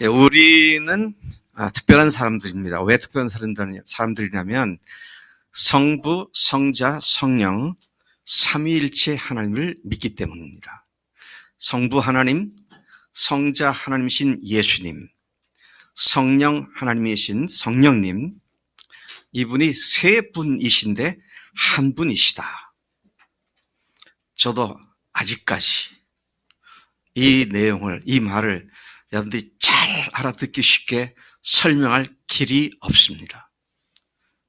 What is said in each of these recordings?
우리는 특별한 사람들입니다. 왜 특별한 사람들이냐면 성부, 성자, 성령 삼위일체 하나님을 믿기 때문입니다. 성부 하나님, 성자 하나님이신 예수님, 성령 하나님이신 성령님, 이분이 세 분이신데 한 분이시다. 저도 아직까지 이 내용을, 이 말을 여러분들이 잘 알아듣기 쉽게 설명할 길이 없습니다.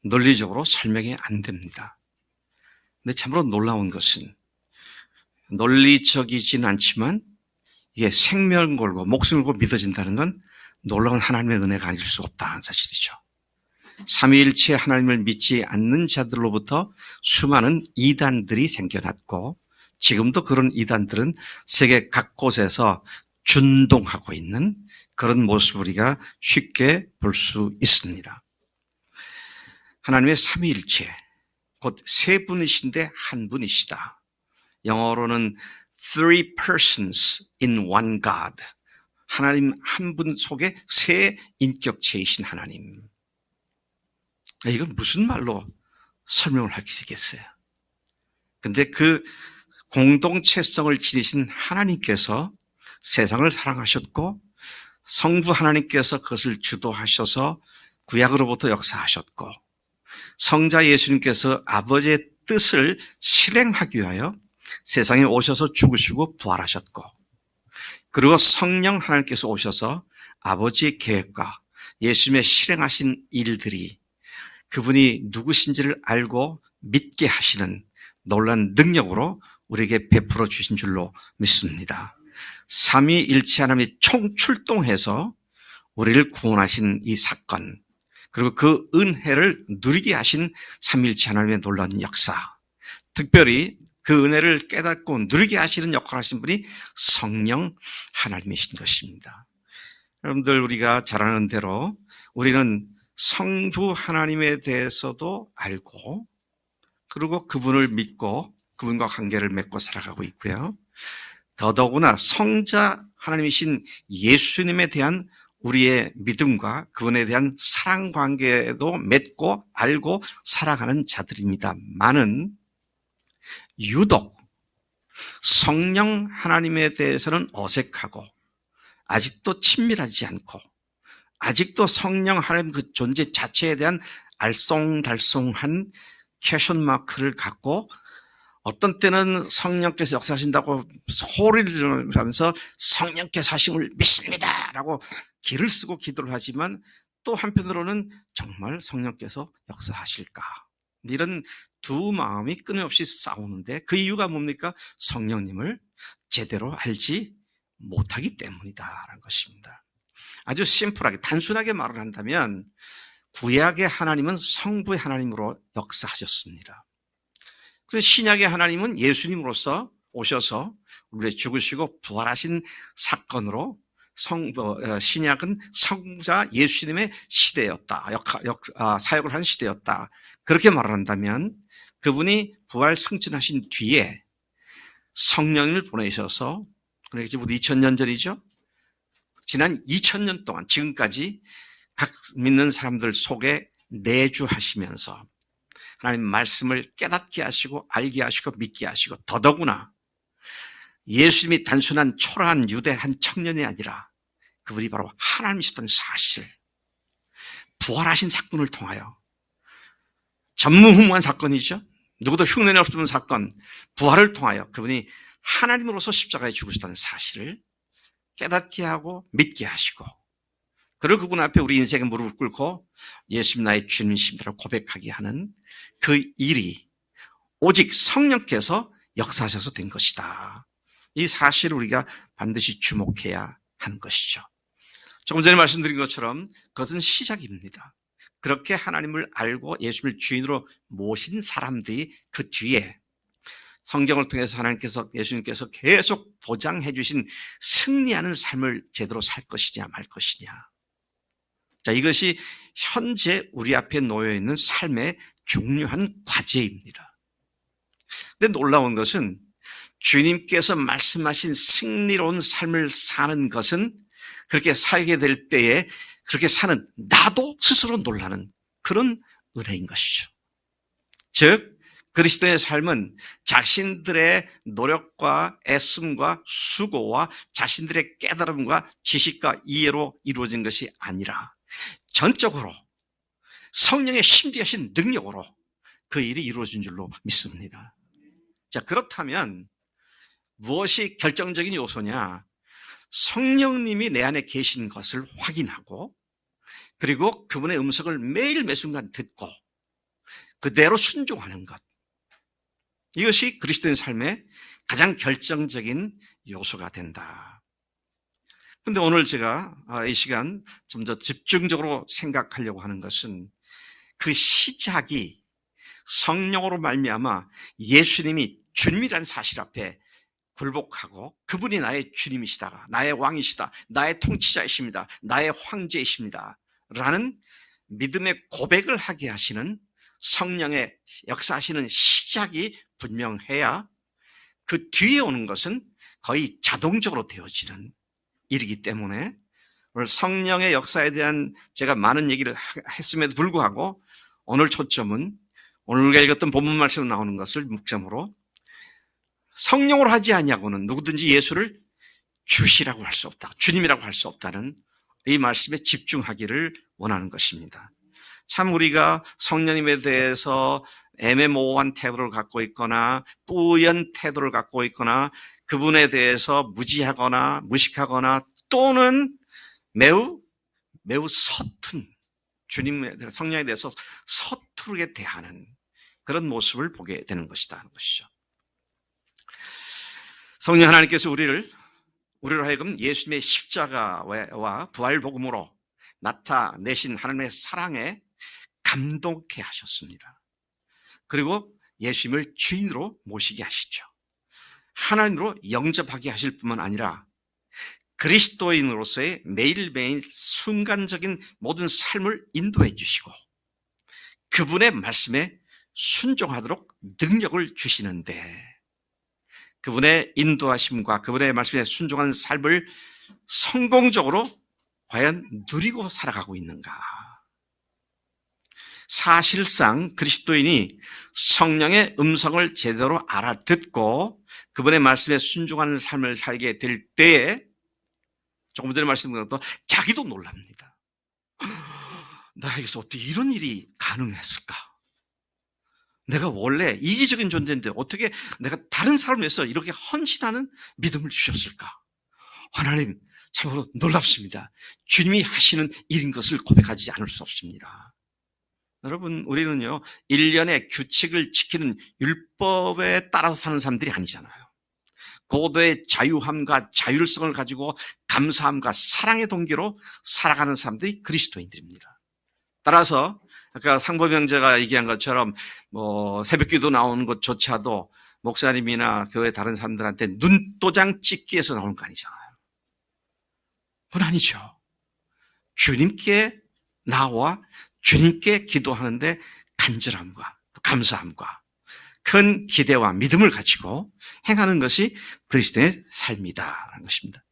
논리적으로 설명이 안 됩니다. 근데 참으로 놀라운 것은 논리적이지는 않지만 이게 생명 걸고 목숨을 걸고 믿어진다는 건 놀라운 하나님의 은혜가 아닐 수 없다는 사실이죠. 삼위일체 하나님을 믿지 않는 자들로부터 수많은 이단들이 생겨났고 지금도 그런 이단들은 세계 각곳에서 준동하고 있는 그런 모습을 우리가 쉽게 볼 수 있습니다. 하나님의 삼위일체, 곧 세 분이신데 한 분이시다. 영어로는 three persons in one God. 하나님 한 분 속에 세 인격체이신 하나님. 이건 무슨 말로 설명을 할 수 있겠어요? 근데 그 공동체성을 지니신 하나님께서 세상을 사랑하셨고 성부 하나님께서 그것을 주도하셔서 구약으로부터 역사하셨고 성자 예수님께서 아버지의 뜻을 실행하기 위하여 세상에 오셔서 죽으시고 부활하셨고 그리고 성령 하나님께서 오셔서 아버지의 계획과 예수님의 실행하신 일들이 그분이 누구신지를 알고 믿게 하시는 놀라운 능력으로 우리에게 베풀어 주신 줄로 믿습니다. 삼위일체 하나님이 총출동해서 우리를 구원하신 이 사건, 그리고 그 은혜를 누리게 하신 삼위일체 하나님의 놀라운 역사, 특별히 그 은혜를 깨닫고 누리게 하시는 역할을 하신 분이 성령 하나님이신 것입니다. 여러분들 우리가 잘 아는 대로 우리는 성부 하나님에 대해서도 알고 그리고 그분을 믿고 그분과 관계를 맺고 살아가고 있고요. 더더구나 성자 하나님이신 예수님에 대한 우리의 믿음과 그분에 대한 사랑 관계도 맺고 알고 살아가는 자들입니다만은 유독 성령 하나님에 대해서는 어색하고 아직도 친밀하지 않고 아직도 성령 하나님 그 존재 자체에 대한 알쏭달쏭한 퀘션 마크를 갖고 어떤 때는 성령께서 역사하신다고 소리를 지르면서 성령께서 하심을 믿습니다 라고 기를 쓰고 기도를 하지만 또 한편으로는 정말 성령께서 역사하실까 이런 두 마음이 끊임없이 싸우는데 그 이유가 뭡니까? 성령님을 제대로 알지 못하기 때문이다라는 것입니다. 아주 심플하게 단순하게 말을 한다면 구약의 하나님은 성부의 하나님으로 역사하셨습니다. 그래서 신약의 하나님은 예수님으로서 오셔서 우리를 죽으시고 부활하신 사건으로 신약은 성자 예수님의 시대였다. 사역을 한 시대였다. 그렇게 말을 한다면 그분이 부활 승천하신 뒤에 성령님을 보내셔서 그러니까 지금 2000년 전이죠. 지난 2000년 동안 지금까지 각 믿는 사람들 속에 내주하시면서 하나님 말씀을 깨닫게 하시고 알게 하시고 믿게 하시고 더더구나 예수님이 단순한 초라한 유대 한 청년이 아니라 그분이 바로 하나님이셨던 사실 부활하신 사건을 통하여 전무후무한 사건이죠. 누구도 흉내낼 없는 사건 부활을 통하여 그분이 하나님으로서 십자가에 죽으셨다는 사실을 깨닫게 하고 믿게 하시고 그리고 그분 앞에 우리 인생의 무릎을 꿇고 예수님 나의 주님이십니다라고 고백하게 하는 그 일이 오직 성령께서 역사하셔서 된 것이다. 이 사실을 우리가 반드시 주목해야 하는 것이죠. 조금 전에 말씀드린 것처럼 그것은 시작입니다. 그렇게 하나님을 알고 예수님을 주인으로 모신 사람들이 그 뒤에 성경을 통해서 하나님께서 예수님께서 계속 보장해 주신 승리하는 삶을 제대로 살 것이냐 말 것이냐. 자, 이것이 현재 우리 앞에 놓여 있는 삶의 중요한 과제입니다. 근데 놀라운 것은 주님께서 말씀하신 승리로운 삶을 사는 것은 그렇게 살게 될 때에 그렇게 사는 나도 스스로 놀라는 그런 은혜인 것이죠. 즉 그리스도인의 삶은 자신들의 노력과 애씀과 수고와 자신들의 깨달음과 지식과 이해로 이루어진 것이 아니라 전적으로 성령의 신비하신 능력으로 그 일이 이루어진 줄로 믿습니다. 자, 그렇다면 무엇이 결정적인 요소냐? 성령님이 내 안에 계신 것을 확인하고 그리고 그분의 음성을 매일 매순간 듣고 그대로 순종하는 것. 이것이 그리스도인 삶의 가장 결정적인 요소가 된다. 그런데 오늘 제가 이 시간 좀 더 집중적으로 생각하려고 하는 것은 그 시작이 성령으로 말미암아 예수님이 주님이라는 사실 앞에 굴복하고 그분이 나의 주님이시다, 나의 왕이시다, 나의 통치자이십니다, 나의 황제이십니다 라는 믿음의 고백을 하게 하시는 성령의 역사하시는 시작이 분명해야 그 뒤에 오는 것은 거의 자동적으로 되어지는 일이기 때문에 오늘 성령의 역사에 대한 제가 많은 얘기를 했음에도 불구하고 오늘 초점은 오늘 우리가 읽었던 본문 말씀으로 나오는 것을 묵점으로 성령으로 하지 아니하고는 누구든지 예수를 주시라고 할 수 없다, 주님이라고 할 수 없다는 이 말씀에 집중하기를 원하는 것입니다. 참 우리가 성령님에 대해서 애매모호한 태도를 갖고 있거나 뿌연 태도를 갖고 있거나 그분에 대해서 무지하거나 무식하거나 또는 매우 서툰 주님에 대해서 성령에 대해서 서투르게 대하는 그런 모습을 보게 되는 것이다 하는 것이죠. 성령 하나님께서 우리로 하여금 예수님의 십자가와 부활 복음으로 나타내신 하나님의 사랑에 감동케 하셨습니다. 그리고 예수님을 주인으로 모시게 하시죠. 하나님으로 영접하게 하실 뿐만 아니라 그리스도인으로서의 매일매일 순간적인 모든 삶을 인도해 주시고 그분의 말씀에 순종하도록 능력을 주시는데 그분의 인도하심과 그분의 말씀에 순종하는 삶을 성공적으로 과연 누리고 살아가고 있는가? 사실상 그리스도인이 성령의 음성을 제대로 알아듣고 그분의 말씀에 순종하는 삶을 살게 될 때에 조금 전에 말씀드린 것도 자기도 놀랍니다. 나에게서 어떻게 이런 일이 가능했을까? 내가 원래 이기적인 존재인데 어떻게 내가 다른 사람을 위해서 이렇게 헌신하는 믿음을 주셨을까? 하나님 참으로 놀랍습니다. 주님이 하시는 일인 것을 고백하지 않을 수 없습니다. 여러분 우리는요 1년의 규칙을 지키는 율법에 따라서 사는 사람들이 아니잖아요. 고도의 자유함과 자율성을 가지고 감사함과 사랑의 동기로 살아가는 사람들이 그리스도인들입니다. 따라서 아까 상범 형제가 얘기한 것처럼 새벽기도 나오는 것조차도 목사님이나 교회 다른 사람들한테 눈도장 찍기 위해서 나오는 거 아니잖아요. 그건 아니죠. 주님께 나와 주님께 기도하는데 간절함과 감사함과 큰 기대와 믿음을 가지고 행하는 것이 그리스도의 삶이다라는 것입니다.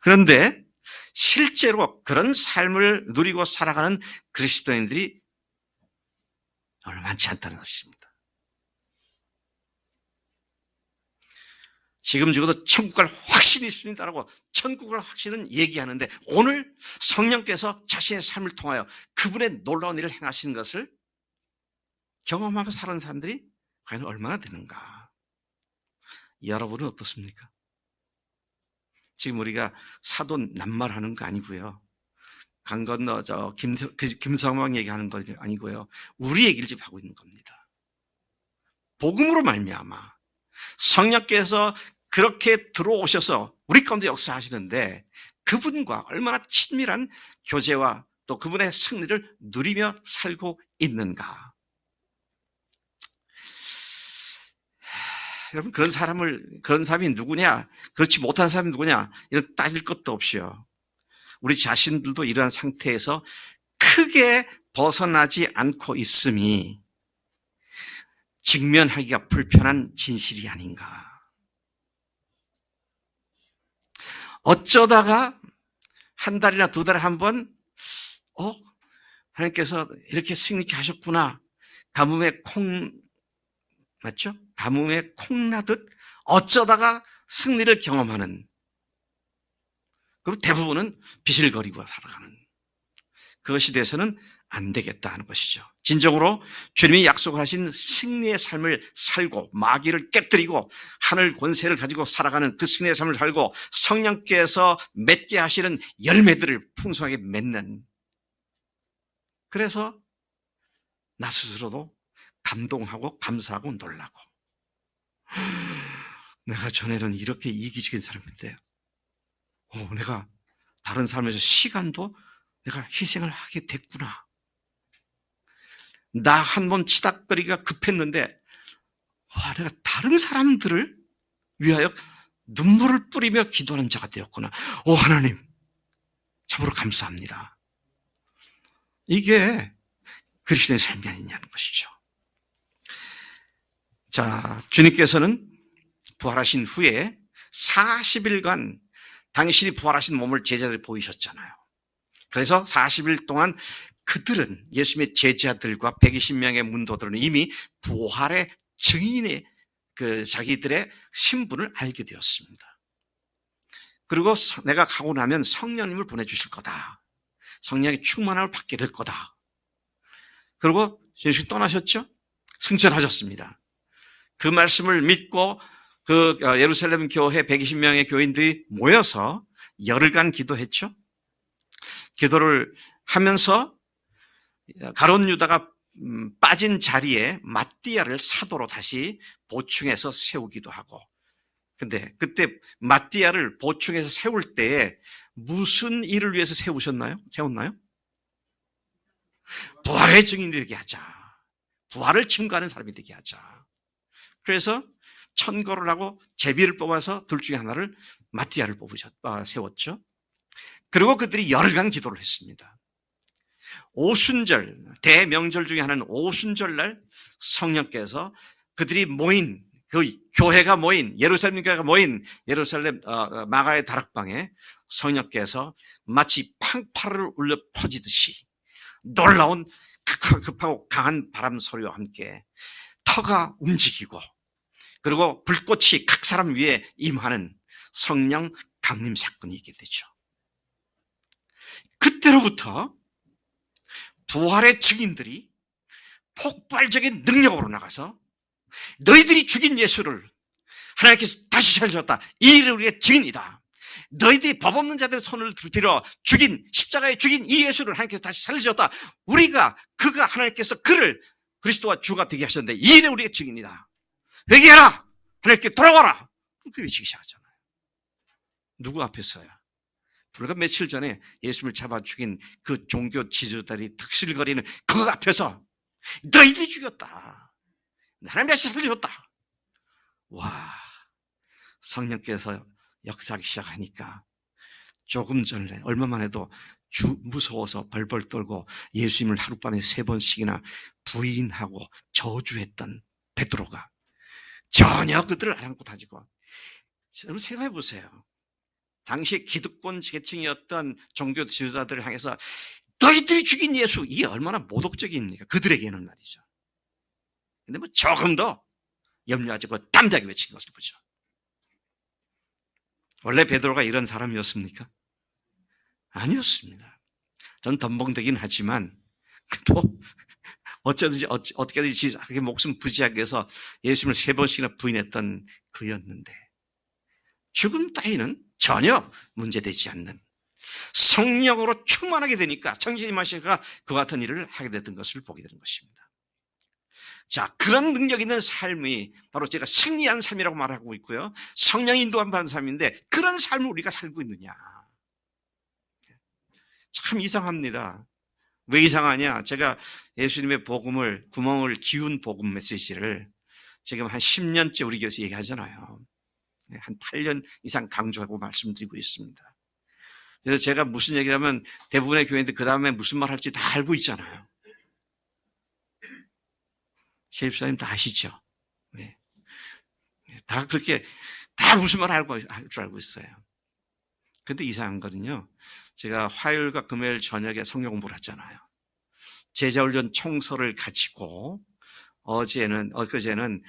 그런데 실제로 그런 삶을 누리고 살아가는 그리스도인들이 얼마 많지 않다는 것입니다. 지금 죽어도 천국 갈 확신이 있습니다라고 천국 갈 확신은 얘기하는데 오늘 성령께서 자신의 삶을 통하여 그분의 놀라운 일을 행하시는 것을 경험하며 사는 사람들이 과연 얼마나 되는가? 여러분은 어떻습니까? 지금 우리가 사도 낱말하는 거 아니고요. 강 건너 김성왕 얘기하는 거 아니고요. 우리 얘기를 지금 하고 있는 겁니다. 복음으로 말미암아 성령께서 그렇게 들어오셔서 우리 가운데 역사하시는데 그분과 얼마나 친밀한 교제와 또 그분의 승리를 누리며 살고 있는가? 여러분 그런 사람이 누구냐? 그렇지 못한 사람이 누구냐? 이런 따질 것도 없이요. 우리 자신들도 이러한 상태에서 크게 벗어나지 않고 있음이 직면하기가 불편한 진실이 아닌가. 어쩌다가 한 달이나 두 달에 한 번, 하나님께서 이렇게 승리케 하셨구나. 가뭄에 맞죠? 가뭄에 콩 나듯 어쩌다가 승리를 경험하는, 그리고 대부분은 비실거리고 살아가는, 그것이 돼서는 안 되겠다 하는 것이죠. 진정으로 주님이 약속하신 승리의 삶을 살고 마귀를 깨뜨리고 하늘 권세를 가지고 살아가는 그 승리의 삶을 살고 성령께서 맺게 하시는 열매들을 풍성하게 맺는, 그래서 나 스스로도 감동하고 감사하고 놀라고, 내가 전에는 이렇게 이기적인 사람인데 내가 다른 삶에서 시간도 내가 희생을 하게 됐구나. 나 한 번 치닥거리가 급했는데 내가 다른 사람들을 위하여 눈물을 뿌리며 기도하는 자가 되었구나. 하나님 참으로 감사합니다. 이게 그리스도의 삶이 아니냐는 것이죠. 자, 주님께서는 부활하신 후에 40일간 당신이 부활하신 몸을 제자들이 보이셨잖아요. 그래서 40일 동안 그들은, 예수님의 제자들과 120명의 문도들은 이미 부활의 증인의 자기들의 신분을 알게 되었습니다. 그리고 내가 가고 나면 성령님을 보내주실 거다. 성령의 충만함을 받게 될 거다. 그리고 예수님 떠나셨죠? 승천하셨습니다. 그 말씀을 믿고 그 예루살렘 교회 120명의 교인들이 모여서 열흘간 기도했죠. 기도를 하면서 가룟 유다가 빠진 자리에 마띠아를 사도로 다시 보충해서 세우기도 하고, 근데 그때 마띠아를 보충해서 세울 때에 무슨 일을 위해서 세웠나요? 부활의 증인이 되게 하자. 부활을 증거하는 사람이 되게 하자. 그래서 천거를 하고 제비를 뽑아서 둘 중에 하나를 마띠아를 세웠죠. 그리고 그들이 열흘간 기도를 했습니다. 오순절, 대명절 중에 하나는 오순절 날 성령께서 그들이 모인, 그 교회가 모인, 예루살렘 교회가 모인 예루살렘 마가의 다락방에 성령께서 마치 팡파르를 울려 퍼지듯이 놀라운 급하고 강한 바람 소리와 함께 터가 움직이고, 그리고 불꽃이 각 사람 위에 임하는 성령 강림 사건이 있게 되죠. 그때로부터 부활의 증인들이 폭발적인 능력으로 나가서 너희들이 죽인 예수를 하나님께서 다시 살리셨다. 이 일은 우리의 증인이다. 너희들이 법 없는 자들의 손을 빌어 십자가에 죽인 이 예수를 하나님께서 다시 살리셨다. 그가 하나님께서 그를 그리스도와 주가 되게 하셨는데 이 일은 우리의 증인이다. 회개하라. 하나님께 돌아와라. 그렇게 외치기 시작하잖아요. 누구 앞에서요? 불과 며칠 전에 예수님을 잡아 죽인 그 종교 지도자들이 득실거리는 그 앞에서 너희들이 죽였다. 하나님 다시 살려줬다. 와, 성령께서 역사하기 시작하니까 조금 전에 얼마만 해도 무서워서 벌벌 떨고 예수님을 하룻밤에 3번씩이나 부인하고 저주했던 베드로가 전혀 그들을 아랑곳하지고, 여러분 생각해 보세요. 당시 기득권 계층이었던 종교 지도자들을 향해서 너희들이 죽인 예수, 이게 얼마나 모독적입니까? 그들에게는 말이죠. 근데 조금 더 염려하지 않고 담대하게 외친 것을 보죠. 원래 베드로가 이런 사람이었습니까? 아니었습니다. 전 덤벙대긴 하지만 또 어떻게든지 자기 목숨 부지하기 위해서 예수님을 3번씩이나 부인했던 그였는데, 죽음 따위는 전혀 문제되지 않는, 성령으로 충만하게 되니까 성령이 마시니까 그와 같은 일을 하게 됐던 것을 보게 되는 것입니다. 자, 그런 능력 있는 삶이 바로 제가 승리한 삶이라고 말하고 있고요. 성령이 인도하는 삶인데 그런 삶을 우리가 살고 있느냐. 참 이상합니다. 왜 이상하냐? 제가 예수님의 복음을, 구멍을 기운 복음 메시지를 지금 한 10년째 우리 교회에서 얘기하잖아요. 한 8년 이상 강조하고 말씀드리고 있습니다. 그래서 제가 무슨 얘기를 하면 대부분의 교회인들 그 다음에 무슨 말 할지 다 알고 있잖아요. 세입사님 다 아시죠? 네. 다 그렇게 다 무슨 말 할 줄 알고 있어요. 근데 이상한 거는요, 제가 화요일과 금요일 저녁에 성경 공부를 했잖아요. 제자훈련 총서를 가지고 엊그제는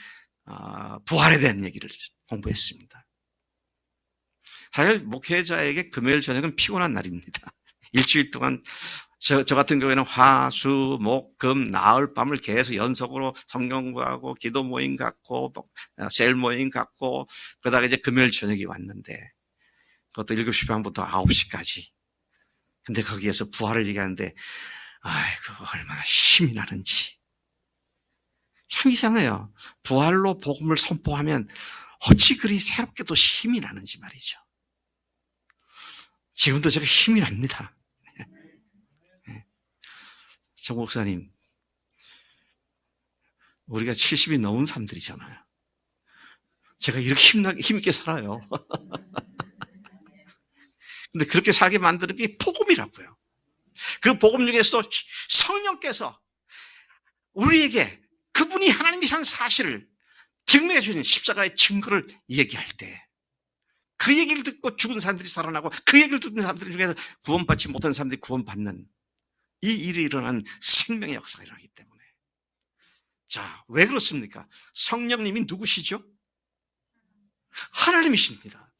부활에 대한 얘기를 공부했습니다. 사실 목회자에게 금요일 저녁은 피곤한 날입니다. 일주일 동안 저 같은 경우에는 화, 수, 목, 금, 나흘 밤을 계속 연속으로 성경 공부하고 기도 모임 갖고 셀 모임 갖고 그러다가 이제 금요일 저녁이 왔는데 그것도 7시 반부터 9시까지. 근데 거기에서 부활을 얘기하는데 아이고 얼마나 힘이 나는지. 참 이상해요. 부활로 복음을 선포하면 어찌 그리 새롭게도 힘이 나는지 말이죠. 지금도 제가 힘이 납니다. 정 목사님, 우리가 70이 넘은 사람들이잖아요. 제가 이렇게 힘있게 살아요. 근데 그렇게 살게 만드는 게 복음이라고요. 그 복음 중에서도 성령께서 우리에게 그분이 하나님이라는 사실을 증명해 주는 십자가의 증거를 얘기할 때 그 얘기를 듣고 죽은 사람들이 살아나고 그 얘기를 듣는 사람들 중에서 구원받지 못한 사람들이 구원받는 이 일이 일어난 생명의 역사가 일어나기 때문에. 자, 왜 그렇습니까? 성령님이 누구시죠? 하나님이십니다.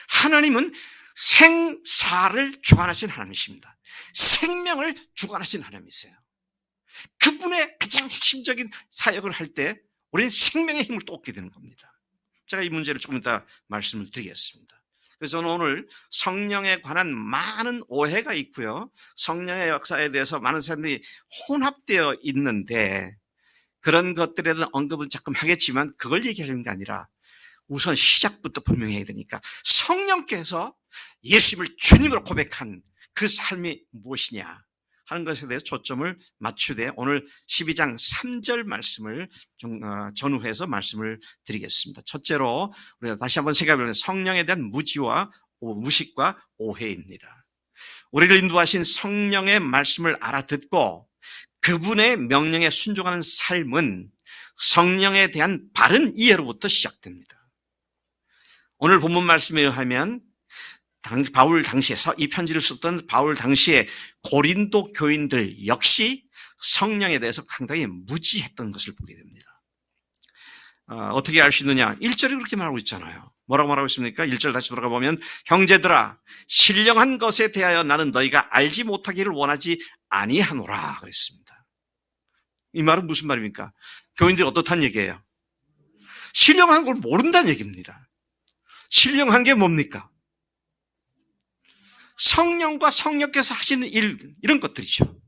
하나님은 생사를 주관하신 하나님이십니다. 생명을 주관하신 하나님이세요. 그분의 가장 핵심적인 사역을 할 때 우리는 생명의 힘을 또 얻게 되는 겁니다. 제가 이 문제를 조금 이따 말씀을 드리겠습니다. 그래서 저는 오늘 성령에 관한 많은 오해가 있고요. 성령의 역사에 대해서 많은 사람들이 혼합되어 있는데 그런 것들에 대한 언급은 조금 하겠지만 그걸 얘기하는 게 아니라 우선 시작부터 분명히 해야 되니까 성령께서 예수님을 주님으로 고백한 그 삶이 무엇이냐 하는 것에 대해서 초점을 맞추되 오늘 12장 3절 말씀을 전후해서 말씀을 드리겠습니다. 첫째로 우리가 다시 한번 생각해보면 성령에 대한 무식과 오해입니다. 우리를 인도하신 성령의 말씀을 알아듣고 그분의 명령에 순종하는 삶은 성령에 대한 바른 이해로부터 시작됩니다. 오늘 본문 말씀에 의하면 바울 당시에서 이 편지를 썼던 바울 당시에 고린도 교인들 역시 성령에 대해서 상당히 무지했던 것을 보게 됩니다. 어떻게 알 수 있느냐? 1절이 그렇게 말하고 있잖아요. 뭐라고 말하고 있습니까? 1절 다시 돌아가 보면 형제들아 신령한 것에 대하여 나는 너희가 알지 못하기를 원하지 아니하노라 그랬습니다. 이 말은 무슨 말입니까? 교인들이 어떻다는 얘기예요? 신령한 걸 모른다는 얘기입니다. 신령한 게 뭡니까? 성령과 성령께서 하시는 일, 이런 것들이죠.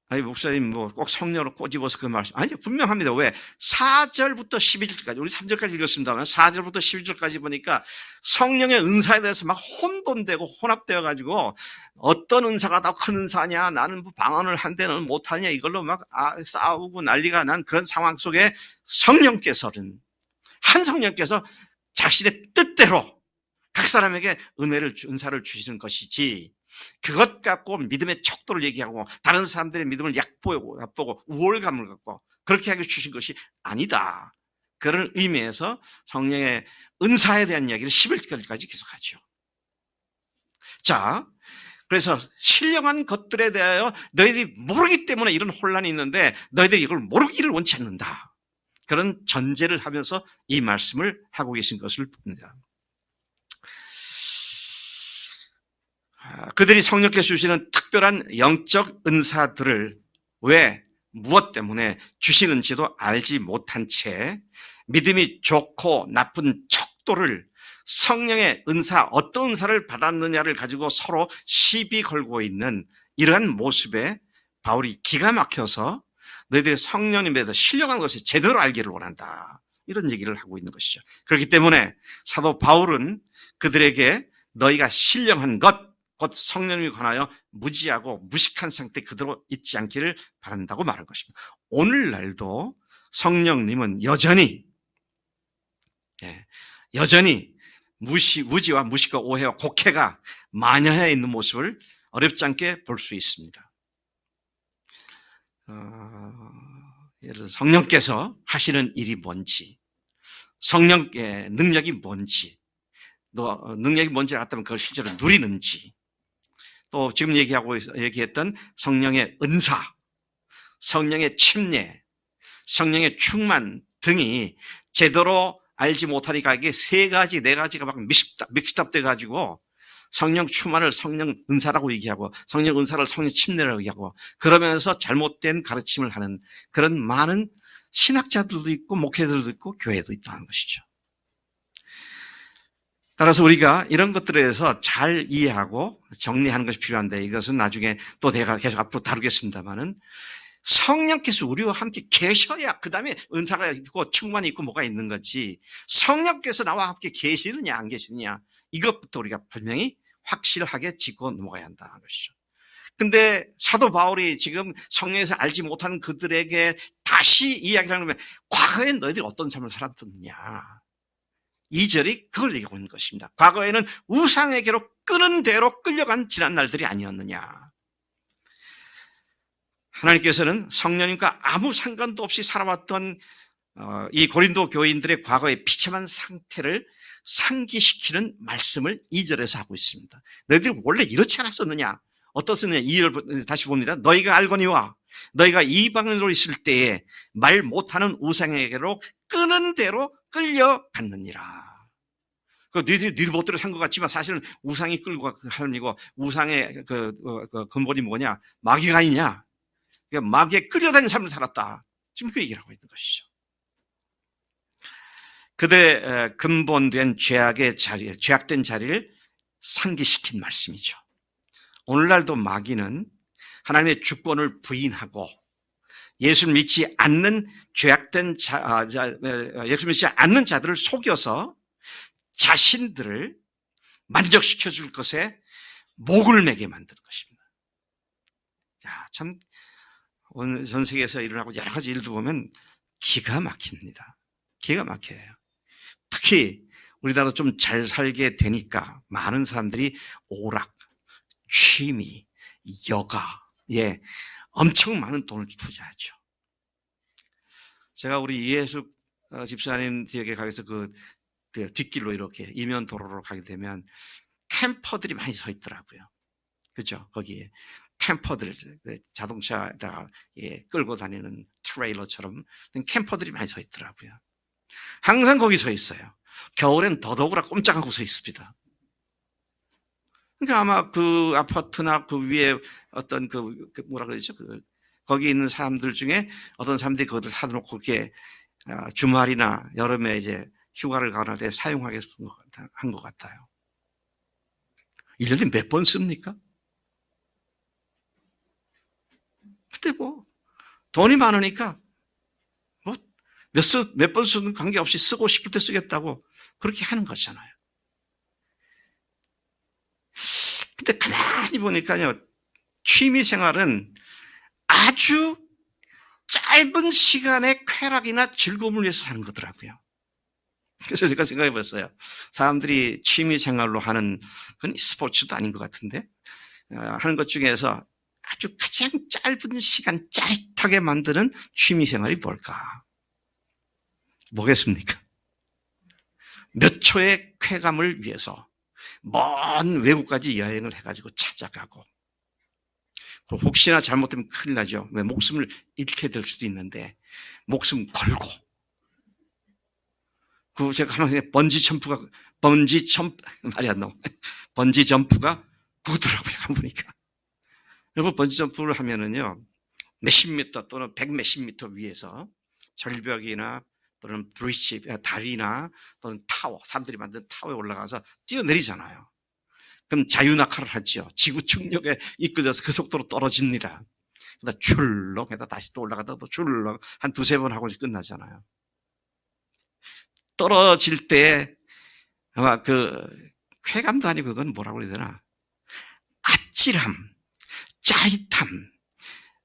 아니, 목사님, 꼭 성령으로 꼬집어서 그 말씀. 아니요, 분명합니다. 왜? 4절부터 12절까지, 우리 3절까지 읽었습니다만, 4절부터 12절까지 보니까 성령의 은사에 대해서 막 혼돈되고 혼합되어가지고, 어떤 은사가 더 큰 은사냐, 나는 방언을 한데 너는 못하냐, 이걸로 막 싸우고 난리가 난 그런 상황 속에 성령께서는, 한 성령께서 자신의 뜻대로 각 사람에게 은사를 주시는 것이지 그것 갖고 믿음의 척도를 얘기하고 다른 사람들의 믿음을 얕보고 우월감을 갖고 그렇게 하게 주신 것이 아니다. 그런 의미에서 성령의 은사에 대한 이야기를 11절까지 계속하죠. 자, 그래서 신령한 것들에 대하여 너희들이 모르기 때문에 이런 혼란이 있는데 너희들이 이걸 모르기를 원치 않는다. 그런 전제를 하면서 이 말씀을 하고 계신 것을 봅니다. 그들이 성령께서 주시는 특별한 영적 은사들을 왜 무엇 때문에 주시는지도 알지 못한 채 믿음이 좋고 나쁜 척도를 성령의 은사, 어떤 은사를 받았느냐를 가지고 서로 시비 걸고 있는 이러한 모습에 바울이 기가 막혀서 너희들이 성령님에 대해서 신령한 것을 제대로 알기를 원한다. 이런 얘기를 하고 있는 것이죠. 그렇기 때문에 사도 바울은 그들에게 너희가 신령한 것, 곧 성령님에 관하여 무지하고 무식한 상태 그대로 있지 않기를 바란다고 말한 것입니다. 오늘날도 성령님은 여전히 무지와 무식과 오해와 곡해가 만연해 있는 모습을 어렵지 않게 볼 수 있습니다. 예를 들어 성령께서 하시는 일이 뭔지, 성령의 능력이 뭔지, 능력이 뭔지 알았다면 그걸 실제로 누리는지, 또 지금 얘기했던 성령의 은사, 성령의 침례, 성령의 충만 등이 제대로 알지 못하니까 이게 세 가지, 네 가지가 막 믹스답 돼가지고 성령 충만을 성령 은사라고 얘기하고 성령 은사를 성령 침례라고 얘기하고 그러면서 잘못된 가르침을 하는 그런 많은 신학자들도 있고 목회자들도 있고 교회도 있다는 것이죠. 따라서 우리가 이런 것들에 대해서 잘 이해하고 정리하는 것이 필요한데, 이것은 나중에 또 내가 계속 앞으로 다루겠습니다만은, 성령께서 우리와 함께 계셔야 그 다음에 은사가 있고 충만이 있고 뭐가 있는 거지, 성령께서 나와 함께 계시느냐 안 계시느냐 이것부터 우리가 분명히 확실하게 짚고 넘어가야 한다는 것이죠. 근데 사도 바울이 지금 성령에서 알지 못하는 그들에게 다시 이야기를 하는 거면, 과거에 너희들이 어떤 삶을 살았느냐, 2절이 그걸 얘기하고 있는 것입니다. 과거에는 우상에게로 끄는 대로 끌려간 지난 날들이 아니었느냐. 하나님께서는 성령님과 아무 상관도 없이 살아왔던 이 고린도 교인들의 과거의 비참한 상태를 상기시키는 말씀을 2절에서 하고 있습니다. 너희들이 원래 이렇지 않았었느냐? 어떻느냐? 2절 다시 봅니다. 너희가 알거니와 너희가 이방인으로 있을 때에 말 못하는 우상에게로 끄는 대로 끌려갔느니라. 너희들이 멋대로 산 것 같지만 사실은 우상이 끌고 가는 일이고, 우상의 근본이 뭐냐? 마귀가 아니냐? 마귀에 끌려다니는 삶을 살았다. 지금 그 얘기를 하고 있는 것이죠. 그들의 근본된 죄악된 자리를 상기시킨 말씀이죠. 오늘날도 마귀는 하나님의 주권을 부인하고 예수를 믿지 않는 예수 믿지 않는 자들을 속여서 자신들을 만족시켜 줄 것에 목을 매게 만드는 것입니다. 야, 참, 오늘 전 세계에서 일어나고 여러 가지 일도 보면 기가 막힙니다. 기가 막혀요. 특히 우리나라 좀 잘 살게 되니까 많은 사람들이 오락, 취미, 여가에 엄청 많은 돈을 투자하죠. 제가 우리 이해숙 집사님 지역에 가서 그 뒷길로 이렇게 이면 도로로 가게 되면 캠퍼들이 많이 서 있더라고요. 그죠? 거기에 캠퍼들, 자동차에다가 끌고 다니는 트레일러처럼 캠퍼들이 많이 서 있더라고요. 항상 거기 서 있어요. 겨울엔 더더구나 꼼짝하고 서 있습니다. 그러니까 아마 그 아파트나 그 위에 어떤 뭐라 그러죠? 거기 있는 사람들 중에 어떤 사람들이 그것을 사놓고 그게 주말이나 여름에 이제 휴가를 가는 데 사용하게 한 것 같아요. 1년에 몇 번 씁니까? 그때 뭐 돈이 많으니까 뭐 몇 번 쓰는 관계없이 쓰고 싶을 때 쓰겠다고 그렇게 하는 거잖아요. 근데 가만히 보니까요, 취미 생활은 아주 짧은 시간의 쾌락이나 즐거움을 위해서 하는 거더라고요. 그래서 제가 생각해 봤어요. 사람들이 취미 생활로 하는 그건 스포츠도 아닌 것 같은데, 하는 것 중에서 아주 가장 짧은 시간 짜릿하게 만드는 취미 생활이 뭘까? 뭐겠습니까? 몇 초의 쾌감을 위해서 먼 외국까지 여행을 해가지고 찾아가고, 혹시나 잘못되면 큰일 나죠. 왜? 목숨을 잃게 될 수도 있는데 목숨 걸고, 제가 가만히 번지 점프가 그거더라고요. 보니까. 여러분, 번지 점프를 하면은요, 몇십 미터 또는 백 몇십 미터 위에서 절벽이나 또는 브릿지, 다리나 또는 타워, 사람들이 만든 타워에 올라가서 뛰어내리잖아요. 그럼 자유낙하를 하죠. 지구 충격에 이끌려서 그 속도로 떨어집니다. 그러다 출렁 해다 다시 또 올라가다 또 출렁 한 두세 번 하고 끝나잖아요. 떨어질 때 아마 쾌감도 아니고 그건 뭐라고 해야 되나? 아찔함, 짜릿함,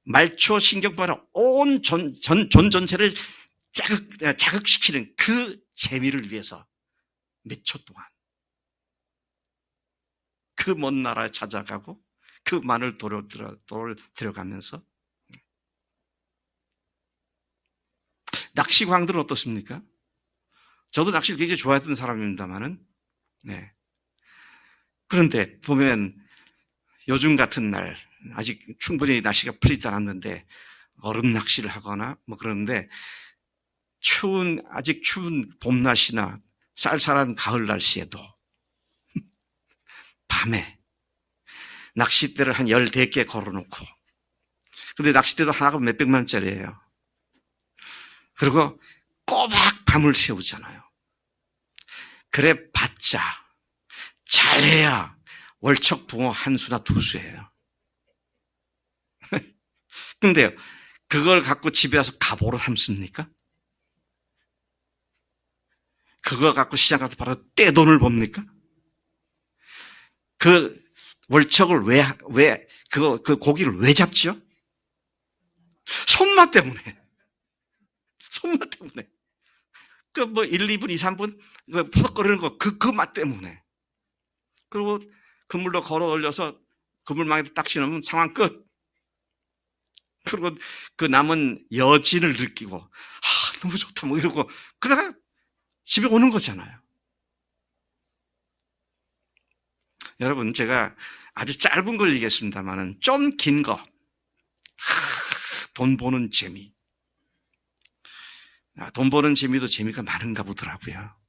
말초 신경바로 온 존 전체를 자극시키는 그 재미를 위해서 몇 초 동안 그 먼 나라에 찾아가고 그 많은 돌을 들어가면서. 낚시광들은 어떻습니까? 저도 낚시를 굉장히 좋아했던 사람입니다만은, 그런데 보면 요즘 같은 날, 아직 충분히 날씨가 풀리지 않았는데 얼음 낚시를 하거나 뭐 그러는데 아직 추운 봄 날씨나 쌀쌀한 가을 날씨에도 밤에 낚싯대를 한 14개 걸어놓고, 근데 낚싯대도 하나가 몇백만 원짜리예요. 그리고 꼬박 밤을 새우잖아요. 그래 봤자 잘해야 월척 붕어 한 수나 두 수예요. 근데요, 그걸 갖고 집에 와서 갑오로 삼습니까? 그거 갖고 시장 가서 바로 떼돈을 법니까? 그 월척을 그 고기를 왜 잡지요? 손맛 때문에. 손맛 때문에. 그 뭐 1, 2분, 2, 3분 포덕거리는 거, 그 맛 때문에. 그리고 그물로 걸어 올려서 그물망에 딱 신으면 상황 끝. 그리고 그 남은 여진을 느끼고, 너무 좋다, 뭐 이러고, 그러다가 집에 오는 거잖아요. 여러분, 제가 아주 짧은 걸 얘기했습니다만은 좀 긴 거, 돈 버는 재미. 돈 버는 재미도 재미가 많은가 보더라고요.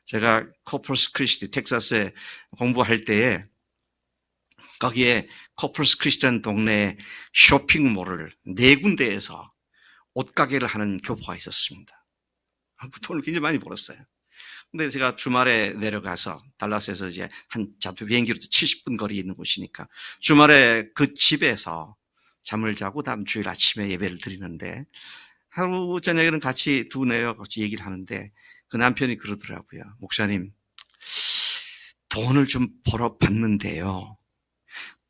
제가 코퍼스 크리스티, 텍사스에 공부할 때에 거기에 코퍼스 크리스티한 동네에 쇼핑몰을 4군데에서 옷가게를 하는 교포가 있었습니다. 그 돈을 굉장히 많이 벌었어요. 근데 제가 주말에 내려가서 달라스에서 이제 한 비행기로 70분 거리에 있는 곳이니까 주말에 그 집에서 잠을 자고 다음 주일 아침에 예배를 드리는데 하루 저녁에는 같이 두네요 같이 얘기를 하는데 그 남편이 그러더라고요. 목사님, 돈을 좀 벌어 봤는데요.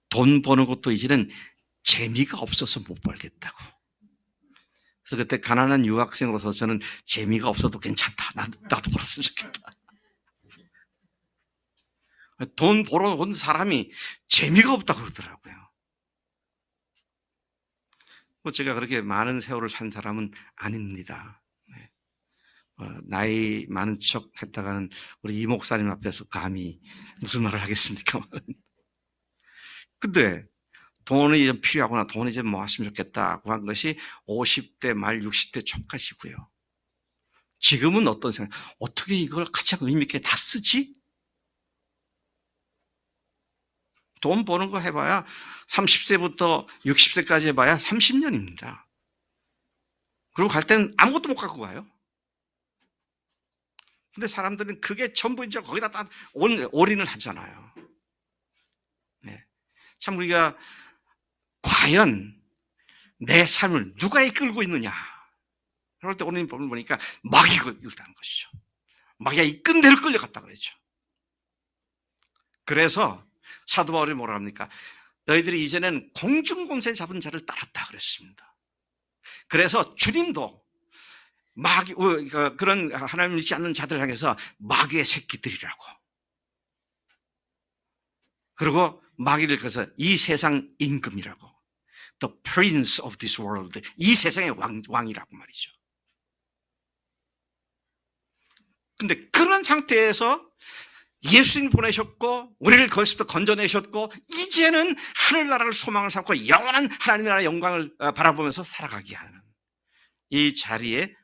돈 버는 것도 이제는 재미가 없어서 못 벌겠다고. 그래서 그때 가난한 유학생으로서 저는 재미가 없어도 괜찮다. 나도 벌었으면 좋겠다. 돈 벌어온 사람이 재미가 없다고 그러더라고요. 제가 그렇게 많은 세월을 산 사람은 아닙니다. 나이 많은 척 했다가는 우리 이 목사님 앞에서 감히 무슨 말을 하겠습니까? 근데 돈이 좀 필요하거나 돈이 좀 모았으면 좋겠다고 한 것이 50대 말 60대 초까지고요. 지금은 어떤 생각, 어떻게 이걸 가장 의미있게 다 쓰지? 돈 버는 거 해봐야 30세부터 60세까지 해봐야 30년입니다. 그리고 갈 때는 아무것도 못 갖고 가요. 근데 사람들은 그게 전부인 줄 거기다 다 올인을 하잖아요. 네. 참 우리가 과연 내 삶을 누가 이끌고 있느냐? 그럴 때 오늘 법을 보니까 마귀가 이끌다는 것이죠. 마귀가 이끈 대로 끌려갔다 그랬죠. 그래서 사도 바울이 뭐라 합니까? 너희들이 이제는 공중권세 잡은 자를 따랐다 그랬습니다. 그래서 주님도 마귀, 그런 하나님 믿지 않는 자들 향해서 마귀의 새끼들이라고. 그리고 마귀를 그래서 이 세상 임금이라고. The prince of this world. 이 세상의 왕이라고 말이죠. 근데 그런 상태에서 예수님 보내셨고 우리를 거기서부터 건져내셨고 이제는 하늘나라를 소망을 삼고 영원한 하나님 나라의 영광을 바라보면서 살아가게 하는 이 자리에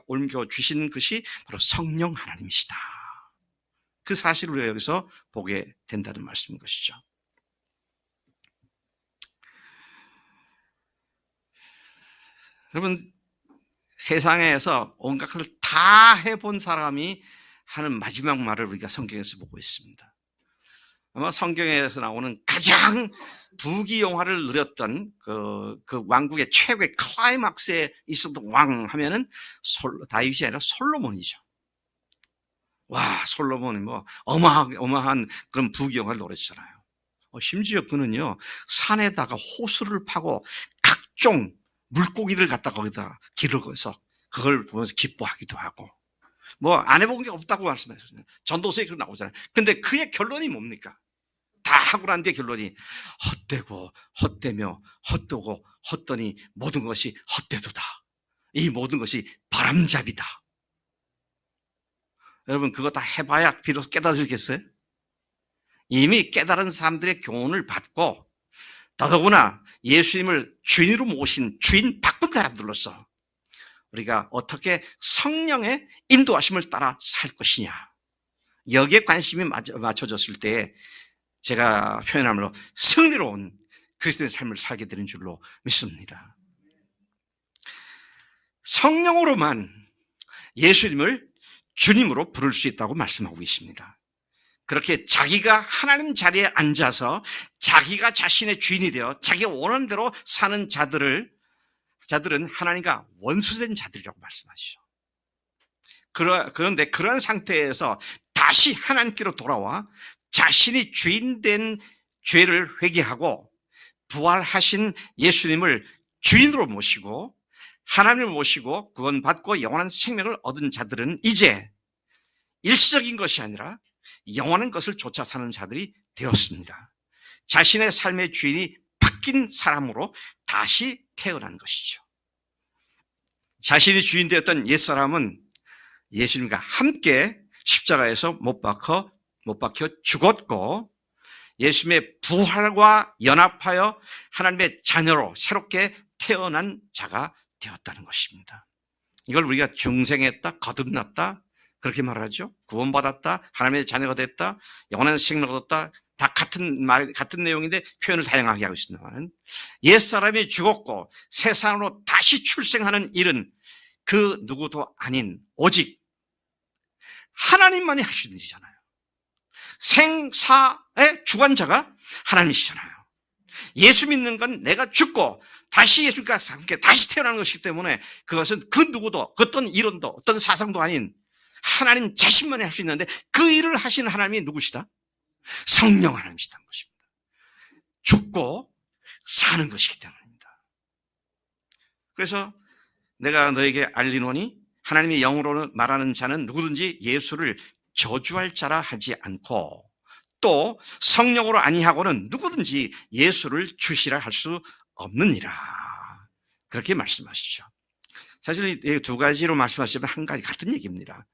옮겨주신 것이 바로 성령 하나님이시다. 그 사실을 우리가 여기서 보게 된다는 말씀인 것이죠. 여러분, 세상에서 온갖 것을 다 해본 사람이 하는 마지막 말을 우리가 성경에서 보고 있습니다. 아마 성경에서 나오는 가장 부귀영화를 누렸던 그 왕국의 최고의 클라이막스에 있었던 왕 하면은 다윗이 아니라 솔로몬이죠. 와, 솔로몬이 뭐 어마어마한 그런 부귀영화를 누렸잖아요. 심지어 그는요, 산에다가 호수를 파고 각종 물고기를 갖다 거기다 기르고서 그걸 보면서 기뻐하기도 하고, 뭐 안 해본 게 없다고 말씀하셨잖아요. 전도서에 그런 나오잖아요. 근데 그의 결론이 뭡니까? 다 하고 난 뒤에 결론이 헛되고 헛되며 헛되고 헛되니 모든 것이 헛되도다. 이 모든 것이 바람잡이다. 여러분, 그거 다 해봐야 비로소 깨달으시겠어요? 이미 깨달은 사람들의 교훈을 받고 더더구나 예수님을 주인으로 모신 주인 바꾼 사람들로서 우리가 어떻게 성령의 인도하심을 따라 살 것이냐, 여기에 관심이 맞춰졌을 때 제가 표현함으로 승리로운 그리스도의 삶을 살게 되는 줄로 믿습니다. 성령으로만 예수님을 주님으로 부를 수 있다고 말씀하고 있습니다. 그렇게 자기가 하나님 자리에 앉아서 자기가 자신의 주인이 되어 자기가 원하는 대로 사는 자들은 하나님과 원수된 자들이라고 말씀하시죠. 그런데 그런 상태에서 다시 하나님께로 돌아와 자신이 주인된 죄를 회개하고 부활하신 예수님을 주인으로 모시고 하나님을 모시고 구원받고 영원한 생명을 얻은 자들은 이제 일시적인 것이 아니라 영원한 것을 쫓아 사는 자들이 되었습니다. 자신의 삶의 주인이 바뀐 사람으로 다시 태어난 것이죠. 자신이 주인 되었던 옛사람은 예수님과 함께 십자가에서 못 박혀 죽었고 예수님의 부활과 연합하여 하나님의 자녀로 새롭게 태어난 자가 되었다는 것입니다. 이걸 우리가 중생했다, 거듭났다 그렇게 말하죠. 구원받았다, 하나님의 자녀가 됐다, 영원한 생명을 얻었다, 다 같은 내용인데 표현을 다양하게 하고 있습니다만, 옛사람이 죽었고 새 사람으로 다시 출생하는 일은 그 누구도 아닌 오직 하나님만이 하시는 일이잖아요. 생사의 주관자가 하나님이시잖아요. 예수 믿는 건 내가 죽고 다시 예수님과 함께 다시 태어나는 것이기 때문에 그것은 그 누구도 어떤 이론도 어떤 사상도 아닌 하나님 자신만이 할 수 있는데 그 일을 하시는 하나님이 누구시다? 성령 하나님이시다는 것입니다. 죽고 사는 것이기 때문입니다. 그래서 내가 너에게 알리노니 하나님의 영으로 말하는 자는 누구든지 예수를 저주할 자라 하지 않고 또 성령으로 아니하고는 누구든지 예수를 주시라 할 수 없느니라. 그렇게 말씀하시죠. 사실 이 두 가지로 말씀하시면 한 가지 같은 얘기입니다.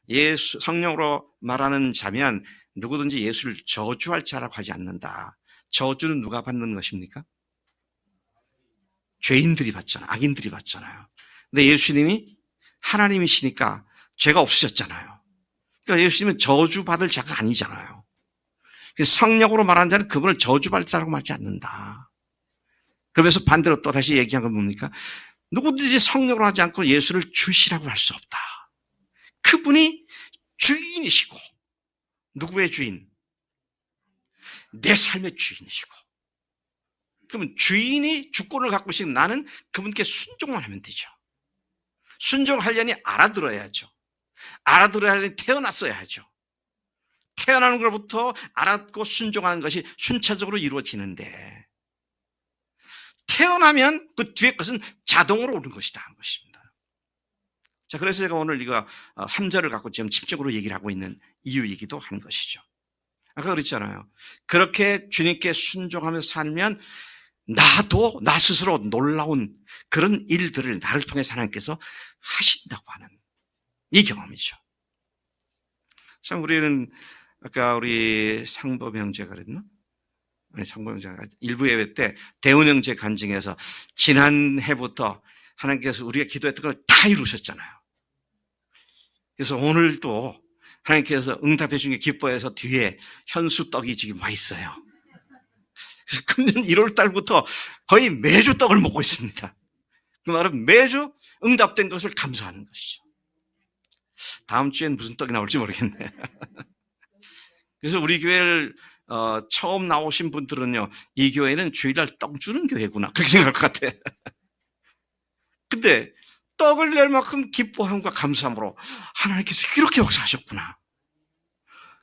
예수 성령으로 말하는 자면 누구든지 예수를 저주할 자라고 하지 않는다. 저주는 누가 받는 것입니까? 죄인들이 받잖아요. 악인들이 받잖아요. 근데 예수님이 하나님이시니까 죄가 없으셨잖아요. 그러니까 예수님은 저주받을 자가 아니잖아요. 성령으로 말하는 자는 그분을 저주받을 자라고 말하지 않는다. 그러면서 반대로 또 다시 얘기한 건 뭡니까? 누구든지 성령으로 하지 않고 예수를 주시라고 할 수 없다. 그분이 주인이시고, 누구의 주인? 내 삶의 주인이시고. 그러면 주인이 주권을 갖고 계신 나는 그분께 순종만 하면 되죠. 순종하려니 알아들어야죠. 알아들어야 하려니 태어났어야 하죠. 태어나는 것부터 알았고 순종하는 것이 순차적으로 이루어지는데 태어나면 그 뒤에 것은 자동으로 오는 것이다 하는 것입니다. 자, 그래서 제가 오늘 이거 3절을 갖고 지금 집중적으로 얘기를 하고 있는 이유이기도 한 것이죠. 아까 그랬잖아요. 그렇게 주님께 순종하며 살면 나도 나 스스로 놀라운 그런 일들을 나를 통해서 하나님께서 하신다고 하는 이 경험이죠. 참 우리는 아까 우리 상범 형제가 그랬나? 아니, 상범 형제가 일부 예배 때 대운 형제 간증해서 지난해부터 하나님께서 우리가 기도했던 걸 다 이루셨잖아요. 그래서 오늘도 하나님께서 응답해 준 게 기뻐해서 뒤에 현수 떡이 지금 와 있어요. 그래서 금년 1월 달부터 거의 매주 떡을 먹고 있습니다. 그 말은 매주 응답된 것을 감사하는 것이죠. 다음 주엔 무슨 떡이 나올지 모르겠네. 그래서 우리 교회를 처음 나오신 분들은요, 이 교회는 주일날 떡 주는 교회구나 그렇게 생각할 것 같아. 근데 떡을 낼 만큼 기뻐함과 감사함으로 하나님께서 이렇게 역사하셨구나.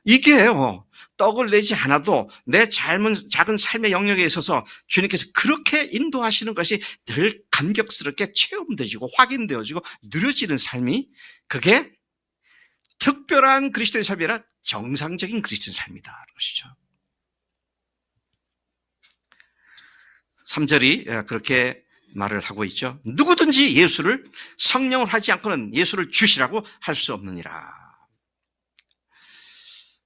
이게요, 떡을 내지 않아도 내 작은 삶의 영역에 있어서 주님께서 그렇게 인도하시는 것이 늘 감격스럽게 체험되어지고 확인되어지고 누려지는 삶이, 그게 특별한 그리스도의 삶이 아니라 정상적인 그리스도의 삶이다 그것이죠. 3절이 그렇게 말을 하고 있죠. 누구든지 예수를 성령을 하지 않고는 예수를 주시라고 할 수 없느니라.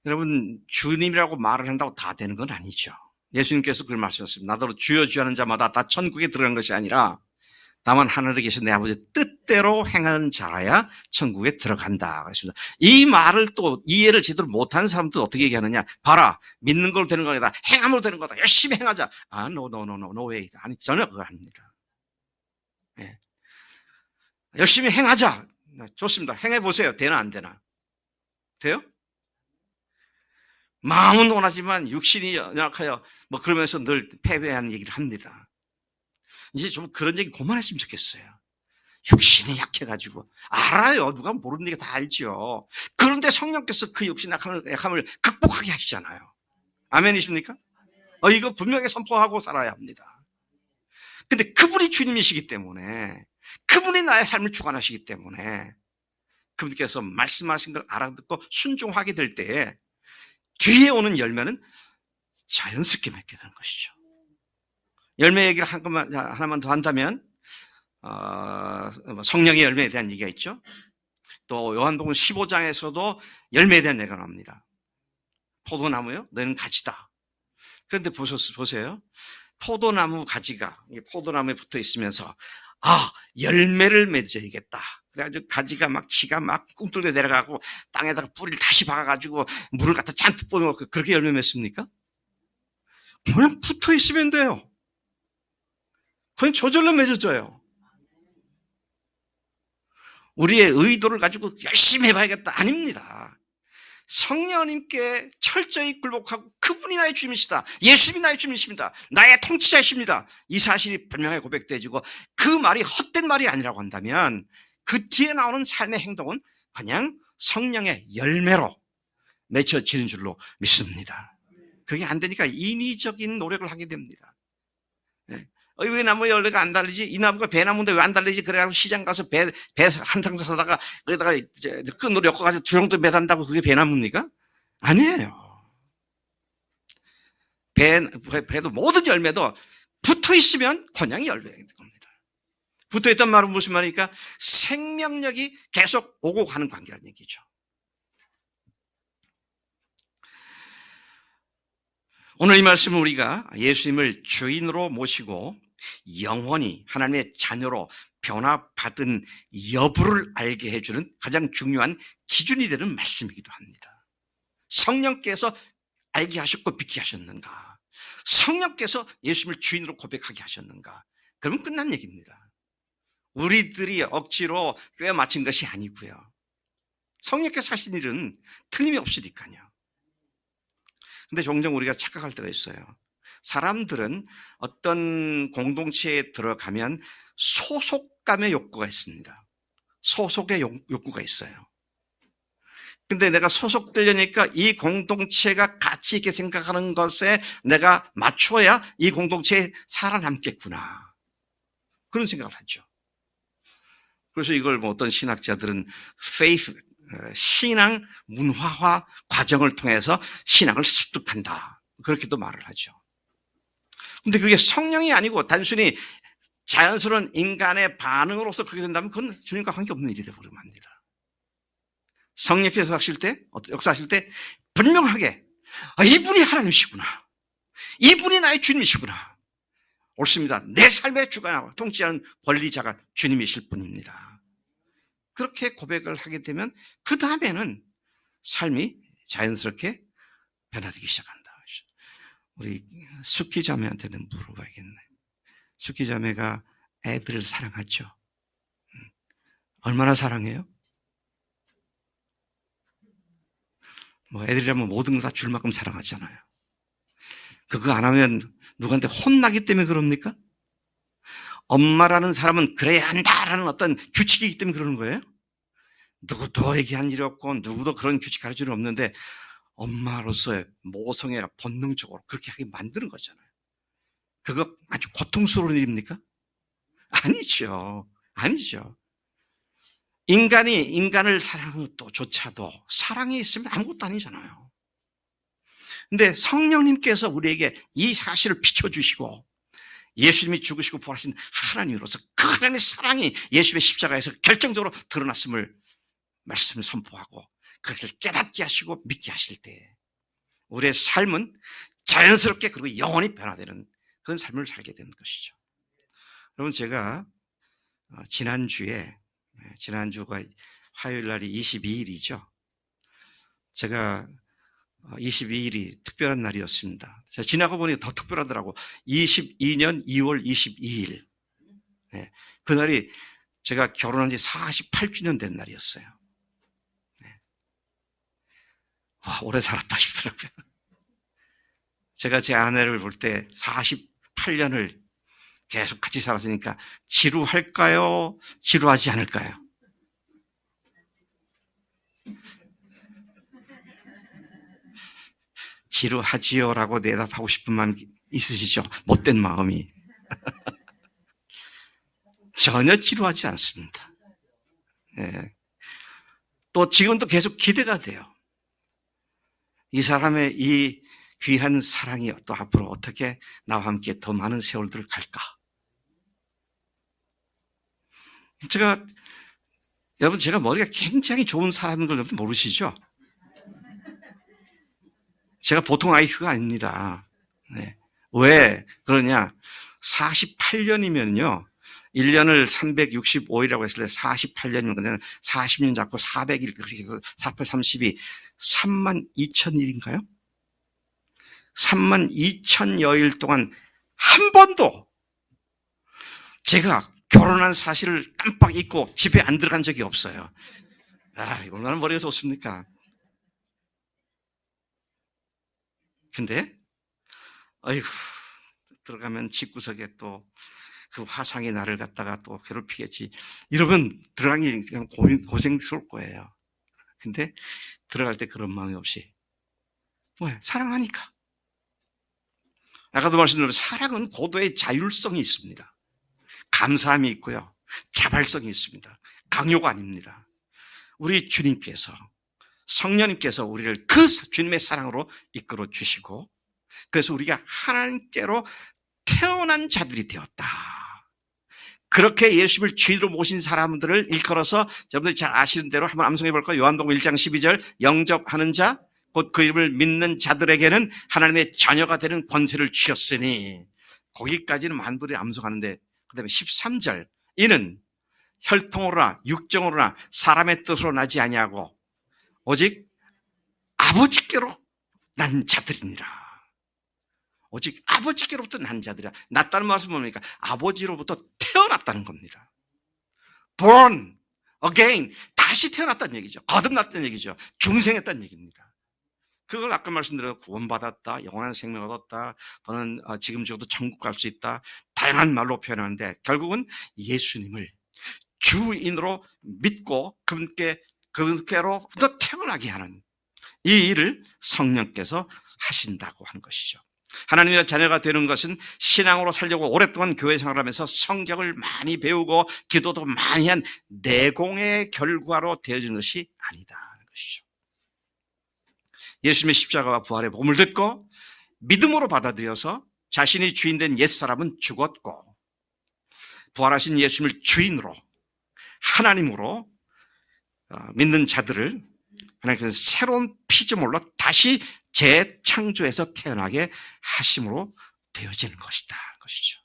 여러분, 주님이라고 말을 한다고 다 되는 건 아니죠. 예수님께서 그걸 말씀하셨습니다. 나더러 주여 주여 하는 자마다 다 천국에 들어간 것이 아니라 다만 하늘에 계신 내 아버지 뜻대로 행하는 자라야 천국에 들어간다 그랬습니다. 이 말을 또 이해를 제대로 못하는 사람들 어떻게 얘기하느냐. 봐라, 믿는 걸로 되는 거 아니다. 행함으로 되는 거다. 열심히 행하자. no way. 아니, 전혀 그거 아닙니다. 예. 열심히 행하자. 좋습니다. 행해보세요. 되나 안 되나? 돼요? 마음은 원하지만 육신이 연약하여 뭐 그러면서 늘 패배하는 얘기를 합니다. 이제 좀 그런 얘기 그만했으면 좋겠어요. 육신이 약해가지고. 알아요. 누가 모르는 얘기 다 알죠. 그런데 성령께서 그 육신의 약함을 극복하게 하시잖아요. 아멘이십니까? 이거 분명히 선포하고 살아야 합니다. 근데 그분이 주님이시기 때문에, 그분이 나의 삶을 주관하시기 때문에 그분께서 말씀하신 걸 알아듣고 순종하게 될 때에 뒤에 오는 열매는 자연스럽게 맺게 되는 것이죠. 열매 얘기를 하나만 더 한다면 성령의 열매에 대한 얘기가 있죠. 또 요한복음 15장에서도 열매에 대한 얘기가 나옵니다. 포도나무요? 너는 가지다. 그런데 보세요. 포도나무 가지가 포도나무에 붙어 있으면서 열매를 맺어야겠다. 그래가지고 가지가 막 지가 막 꿈틀게 내려가고 땅에다가 뿌리를 다시 박아가지고 물을 갖다 잔뜩 뿌려놓고 그렇게 열매 맺습니까? 그냥 붙어 있으면 돼요. 그냥 저절로 맺어져요. 우리의 의도를 가지고 열심히 해봐야겠다. 아닙니다. 성령님께 철저히 굴복하고 그분이 나의 주님이시다. 예수님이 나의 주님이십니다. 나의 통치자이십니다. 이 사실이 분명히 고백되어지고 그 말이 헛된 말이 아니라고 한다면 그 뒤에 나오는 삶의 행동은 그냥 성령의 열매로 맺혀지는 줄로 믿습니다. 그게 안 되니까 인위적인 노력을 하게 됩니다. 왜 나무 열매가 안 달리지? 이 나무가 배나무인데 왜 안 달리지? 그래가지고 시장 가서 배 한탕 사다가 거기다가 이제 끈으로 엮어가지고 두 정도 매단다고 그게 배나무입니까? 아니에요. 배도 모든 열매도 붙어 있으면 그냥 열매가 되는 겁니다. 붙어 있단 말은 무슨 말입니까? 생명력이 계속 오고 가는 관계라는 얘기죠. 오늘 이 말씀은 우리가 예수님을 주인으로 모시고 영원히 하나님의 자녀로 변화받은 여부를 알게 해주는 가장 중요한 기준이 되는 말씀이기도 합니다. 성령께서 알게 하셨고 믿게 하셨는가? 성령께서 예수님을 주인으로 고백하게 하셨는가? 그러면 끝난 얘기입니다. 우리들이 억지로 꿰 맞춘 것이 아니고요. 성령께서 하신 일은 틀림이 없으니까요. 근데 종종 우리가 착각할 때가 있어요. 사람들은 어떤 공동체에 들어가면 소속감의 욕구가 있습니다. 소속의 욕구가 있어요. 근데 내가 소속되려니까 이 공동체가 가치 있게 생각하는 것에 내가 맞춰야 이 공동체에 살아남겠구나. 그런 생각을 하죠. 그래서 이걸 어떤 신학자들은 faith, 신앙 문화화 과정을 통해서 신앙을 습득한다. 그렇게도 말을 하죠. 근데 그게 성령이 아니고 단순히 자연스러운 인간의 반응으로서 그렇게 된다면 그건 주님과 관계없는 일이 되어버리면 합니다. 성령께서 역사하실 때 분명하게 이분이 하나님이시구나. 이분이 나의 주님이시구나. 옳습니다. 내 삶의 주관하고 통치하는 권리자가 주님이실 뿐입니다. 그렇게 고백을 하게 되면 그 다음에는 삶이 자연스럽게 변화되기 시작한다. 우리 숙희 자매한테는 물어봐야겠네. 숙희 자매가 애들을 사랑하죠? 얼마나 사랑해요? 뭐 애들이라면 모든 걸 다 줄 만큼 사랑하잖아요. 그거 안 하면 누구한테 혼나기 때문에 그럽니까? 엄마라는 사람은 그래야 한다라는 어떤 규칙이기 때문에 그러는 거예요? 누구도 얘기한 일이 없고 누구도 그런 규칙 가르칠 일 없는데 엄마로서의 모성애가 본능적으로 그렇게 하게 만드는 거잖아요. 그거 아주 고통스러운 일입니까? 아니죠. 아니죠. 인간이 인간을 사랑하는 것조차도 사랑이 있으면 아무것도 아니잖아요. 근데 성령님께서 우리에게 이 사실을 비춰주시고 예수님이 죽으시고 부활하신 하나님으로서 그 하나님의 사랑이 예수의 십자가에서 결정적으로 드러났음을 말씀을 선포하고 그것을 깨닫게 하시고 믿게 하실 때 우리의 삶은 자연스럽게 그리고 영원히 변화되는 그런 삶을 살게 되는 것이죠. 여러분, 제가 지난주가 화요일 날이 22일이죠. 제가 22일이 특별한 날이었습니다. 제가 지나고 보니 더 특별하더라고. 22년 2월 22일. 네, 그날이 제가 결혼한 지 48주년 된 날이었어요. 네. 와, 오래 살았다 싶더라고요. 제가 제 아내를 볼 때 48년을 계속 같이 살았으니까 지루할까요? 지루하지 않을까요? 지루하지요라고 대답하고 싶은 마음 있으시죠? 못된 마음이. 전혀 지루하지 않습니다. 네. 또 지금도 계속 기대가 돼요. 이 사람의 이 귀한 사랑이 또 앞으로 어떻게 나와 함께 더 많은 세월들을 갈까? 여러분, 제가 머리가 굉장히 좋은 사람인 걸 여러분 모르시죠? 제가 보통 IQ가 아닙니다. 네. 왜 그러냐? 48년이면요. 1년을 365일이라고 했을 때 48년이면 그냥 40년 잡고 400일, 그렇게 해서 482, 32,000일인가요? 32,000여일 동안 한 번도 제가 결혼한 사실을 깜빡 잊고 집에 안 들어간 적이 없어요. 아, 얼마나 머리가 좋습니까? 근데, 아이고, 들어가면 집구석에 또 그 화상이 나를 갖다가 또 괴롭히겠지. 이러면 들어가기 그냥 고생스러울 거예요. 근데 들어갈 때 그런 마음이 없이. 왜? 사랑하니까. 아까도 말씀드린 사랑은 고도의 자율성이 있습니다. 감사함이 있고요. 자발성이 있습니다. 강요가 아닙니다. 우리 주님께서, 성령님께서 우리를 그 주님의 사랑으로 이끌어 주시고, 그래서 우리가 하나님께로 태어난 자들이 되었다. 그렇게 예수님을 주인으로 모신 사람들을 일컬어서 여러분들이 잘 아시는 대로 한번 암송해 볼까요? 요한복음 1장 12절, 영접하는 자, 곧 그 이름을 믿는 자들에게는 하나님의 자녀가 되는 권세를 주셨으니, 거기까지는 만분이 암송하는데, 그 다음에 13절, 이는 혈통으로나 육정으로나 사람의 뜻으로 나지 아니하고 오직 아버지께로 난 자들이니라. 오직 아버지께로부터 난 자들이라. 났다는 말씀은 뭡니까? 아버지로부터 태어났다는 겁니다. Born again. 다시 태어났다는 얘기죠. 거듭났다는 얘기죠. 중생했다는 얘기입니다. 그걸 아까 말씀드린 구원받았다, 영원한 생명을 얻었다, 또는 지금 죽어도 천국 갈 수 있다, 다양한 말로 표현하는데 결국은 예수님을 주인으로 믿고 그분께로부터 태어나게 하는 이 일을 성령께서 하신다고 하는 것이죠. 하나님의 자녀가 되는 것은 신앙으로 살려고 오랫동안 교회 생활하면서 성경을 많이 배우고 기도도 많이 한 내공의 결과로 되어지는 것이 아니다는 것이죠. 예수님의 십자가와 부활의 복음을 듣고 믿음으로 받아들여서 자신이 주인된 옛사람은 죽었고 부활하신 예수님을 주인으로 하나님으로 믿는 자들을 하나님께서 새로운 피조물로 다시 재창조해서 태어나게 하심으로 되어지는 것이다. 것이죠.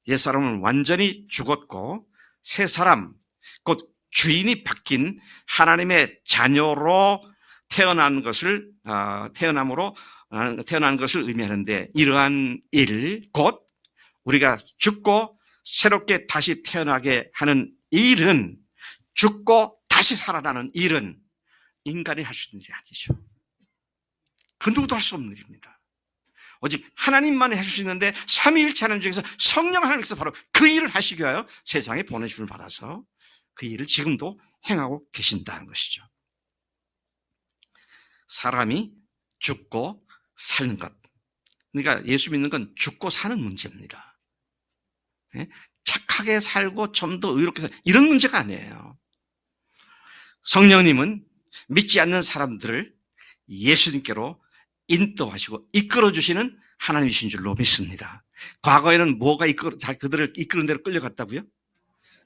옛사람은 완전히 죽었고 새 사람, 곧 주인이 바뀐 하나님의 자녀로 태어난 것을 태어난 것을 의미하는데, 이러한 일, 곧 우리가 죽고 새롭게 다시 태어나게 하는 일은, 죽고 다시 살아나는 일은 인간이 할 수 있는 일이 아니죠. 그 누구도 할 수 없는 일입니다. 오직 하나님만이 하실 수 있는데 삼위일체 하나님 중에서 성령 하나님께서 바로 그 일을 하시기 위하여 세상에 보내심을 받아서 그 일을 지금도 행하고 계신다는 것이죠. 사람이 죽고 사는 것. 그러니까 예수 믿는 건 죽고 사는 문제입니다. 착하게 살고 좀 더 의롭게 살고 이런 문제가 아니에요. 성령님은 믿지 않는 사람들을 예수님께로 인도하시고 이끌어주시는 하나님이신 줄로 믿습니다. 과거에는 뭐가 그들을 이끄는 대로 끌려갔다고요?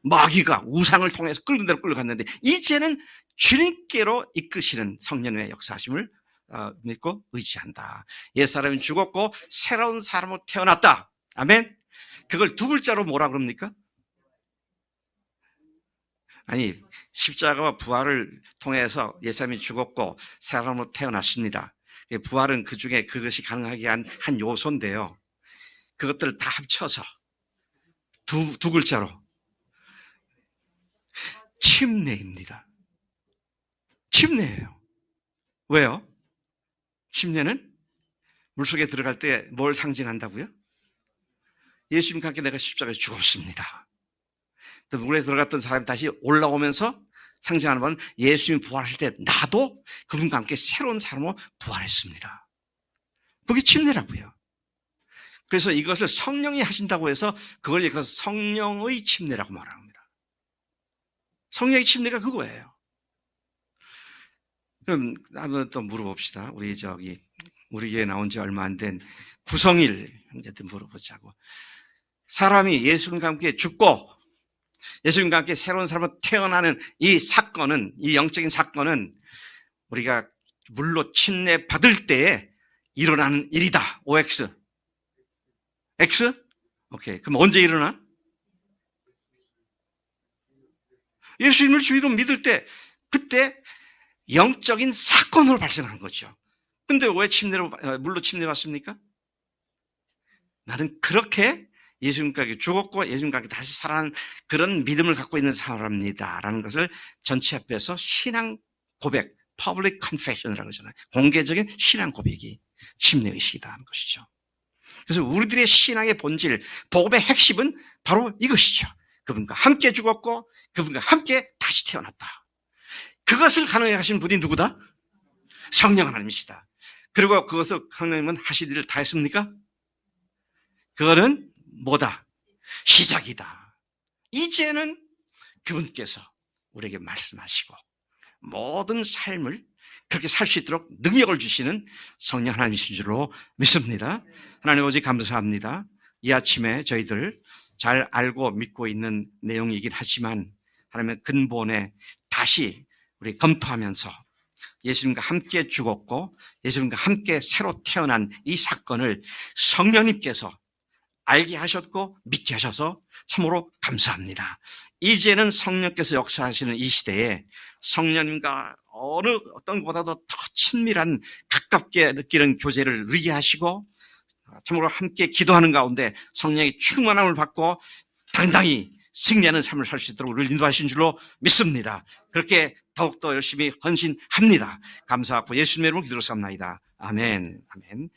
마귀가 우상을 통해서 끌는 대로 끌려갔는데 이제는 주님께로 이끄시는 성령의 역사하심을 믿고 의지한다. 옛사람이 죽었고 새로운 사람으로 태어났다. 아멘. 그걸 두 글자로 뭐라 그럽니까? 아니, 십자가와 부활을 통해서 옛사람이 죽었고 사람으로 태어났습니다. 부활은 그 중에 그것이 가능하게 한 요소인데요. 그것들을 다 합쳐서 두 글자로 침례입니다. 침례예요. 왜요? 침례는 물속에 들어갈 때 뭘 상징한다고요? 예수님과 함께 내가 십자가에 죽었습니다. 또 물에 들어갔던 사람이 다시 올라오면서 상징하는 건 예수님이 부활하실 때 나도 그분과 함께 새로운 사람으로 부활했습니다. 그게 침례라고요. 그래서 이것을 성령이 하신다고 해서 그걸 얘기해서 성령의 침례라고 말합니다. 성령의 침례가 그거예요. 그럼 한번 또 물어봅시다. 우리 교회에 나온 지 얼마 안 된 구성일 형제들 물어보자고. 사람이 예수님과 함께 죽고 예수님과 함께 새로운 사람으로 태어나는 이 사건은, 이 영적인 사건은 우리가 물로 침례 받을 때에 일어나는 일이다. OX. X? 오케이. 그럼 언제 일어나? 예수님을 주의로 믿을 때, 그때 영적인 사건으로 발생하는 거죠. 근데 왜 물로 침례 받습니까? 나는 그렇게 예수님과 함께 죽었고 예수님과 함께 다시 살아난 그런 믿음을 갖고 있는 사람입니다. 라는 것을 전체 앞에서 신앙 고백, public confession이라고 하잖아요. 공개적인 신앙 고백이 침례의식이다 하는 것이죠. 그래서 우리들의 신앙의 본질, 복음의 핵심은 바로 이것이죠. 그분과 함께 죽었고 그분과 함께 다시 태어났다. 그것을 가능하게 하신 분이 누구다? 성령 하나님이시다. 그리고 그것을 하나님은 하실 일을 다 했습니까? 그거는 뭐다? 시작이다. 이제는 그분께서 우리에게 말씀하시고 모든 삶을 그렇게 살 수 있도록 능력을 주시는 성령 하나님이신 줄로 믿습니다. 하나님 아버지 감사합니다. 이 아침에 저희들 잘 알고 믿고 있는 내용이긴 하지만 하나님의 근본에 다시 우리 검토하면서 예수님과 함께 죽었고 예수님과 함께 새로 태어난 이 사건을 성령님께서 알게 하셨고 믿게 하셔서 참으로 감사합니다. 이제는 성령께서 역사하시는 이 시대에 성령님과 어떤 것보다도 더 친밀한 가깝게 느끼는 교제를 누리게 하시고 참으로 함께 기도하는 가운데 성령의 충만함을 받고 당당히 승리하는 삶을 살 수 있도록 우리를 인도하신 줄로 믿습니다. 그렇게 더욱더 열심히 헌신합니다. 감사하고 예수님의 이름으로 기도를 삼나이다. 아멘. 아멘.